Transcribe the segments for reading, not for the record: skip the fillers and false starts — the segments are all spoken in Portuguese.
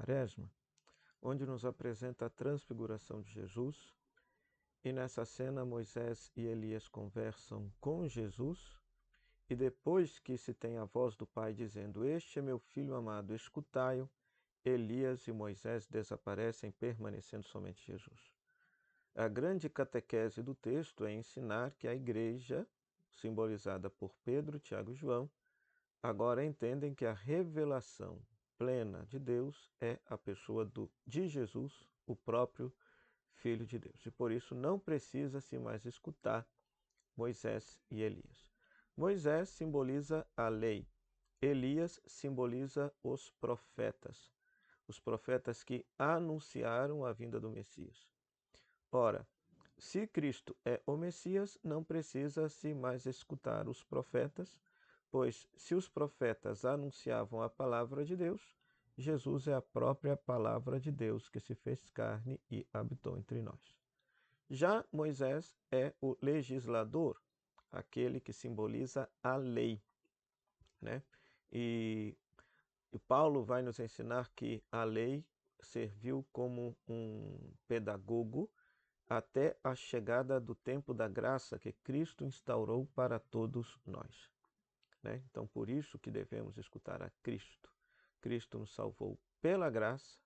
Quaresma, onde nos apresenta a transfiguração de Jesus. E nessa cena, Moisés e Elias conversam com Jesus, e depois que se tem a voz do Pai dizendo: "Este é meu filho amado, escutai-o", Elias e Moisés desaparecem, permanecendo somente Jesus. A grande catequese do texto é ensinar que a igreja, simbolizada por Pedro, Tiago e João, agora entendem que a revelação plena de Deus é a pessoa de Jesus, o próprio Filho de Deus. E por isso não precisa-se mais escutar Moisés e Elias. Moisés simboliza a lei. Elias simboliza os profetas que anunciaram a vinda do Messias. Ora, se Cristo é o Messias, não precisa-se mais escutar os profetas, pois se os profetas anunciavam a palavra de Deus, Jesus é a própria palavra de Deus que se fez carne e habitou entre nós. Já Moisés é o legislador, aquele que simboliza a lei, né? E Paulo vai nos ensinar que a lei serviu como um pedagogo até a chegada do tempo da graça que Cristo instaurou para todos nós, né? Então, por isso que devemos escutar a Cristo. Cristo nos salvou pela graça,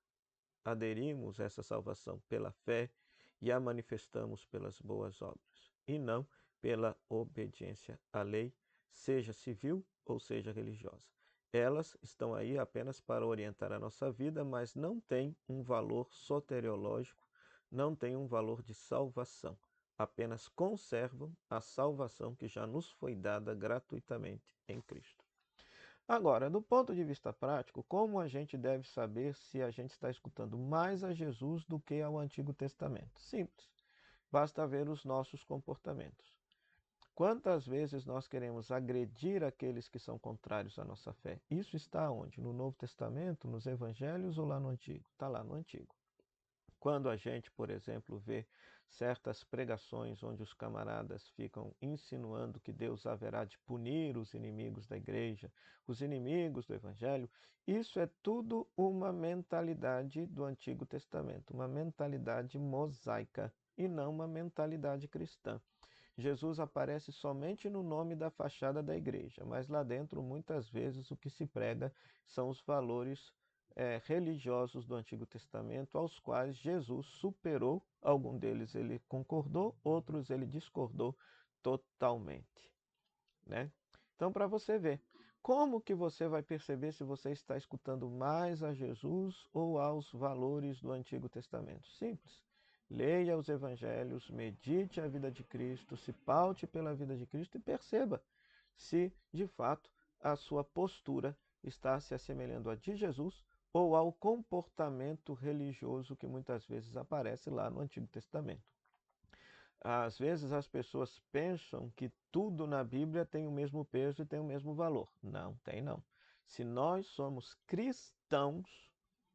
aderimos a essa salvação pela fé e a manifestamos pelas boas obras, e não pela obediência à lei, seja civil ou seja religiosa. Elas estão aí apenas para orientar a nossa vida, mas não têm um valor soteriológico, não têm um valor de salvação. Apenas conservam a salvação que já nos foi dada gratuitamente em Cristo. Agora, do ponto de vista prático, como a gente deve saber se a gente está escutando mais a Jesus do que ao Antigo Testamento? Simples. Basta ver os nossos comportamentos. Quantas vezes nós queremos agredir aqueles que são contrários à nossa fé? Isso está onde? No Novo Testamento, nos Evangelhos ou lá no Antigo? Está lá no Antigo. Quando a gente, por exemplo, vê certas pregações onde os camaradas ficam insinuando que Deus haverá de punir os inimigos da igreja, os inimigos do Evangelho, isso é tudo uma mentalidade do Antigo Testamento, uma mentalidade mosaica e não uma mentalidade cristã. Jesus aparece somente no nome da fachada da igreja, mas lá dentro, muitas vezes, o que se prega são os valores religiosos do Antigo Testamento, aos quais Jesus superou. Algum deles ele concordou, outros ele discordou totalmente, né? Então, para você ver, como que você vai perceber se você está escutando mais a Jesus ou aos valores do Antigo Testamento? Simples. Leia os evangelhos, medite a vida de Cristo, se paute pela vida de Cristo e perceba se, de fato, a sua postura está se assemelhando a de Jesus ou ao comportamento religioso que muitas vezes aparece lá no Antigo Testamento. Às vezes as pessoas pensam que tudo na Bíblia tem o mesmo peso e tem o mesmo valor. Não tem não. Se nós somos cristãos,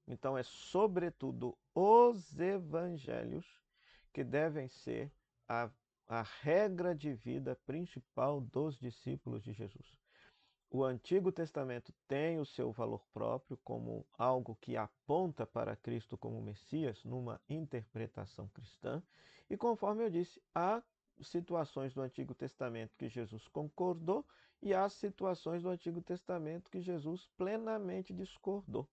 então é sobretudo os evangelhos que devem ser a regra de vida principal dos discípulos de Jesus. O Antigo Testamento tem o seu valor próprio como algo que aponta para Cristo como Messias numa interpretação cristã. E conforme eu disse, há situações do Antigo Testamento que Jesus concordou e há situações do Antigo Testamento que Jesus plenamente discordou,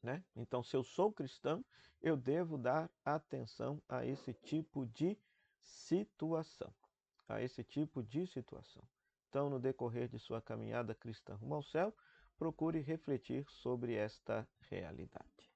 né? Então, se eu sou cristão, eu devo dar atenção a esse tipo de situação. A esse tipo de situação. Então, no decorrer de sua caminhada cristã rumo ao céu, procure refletir sobre esta realidade.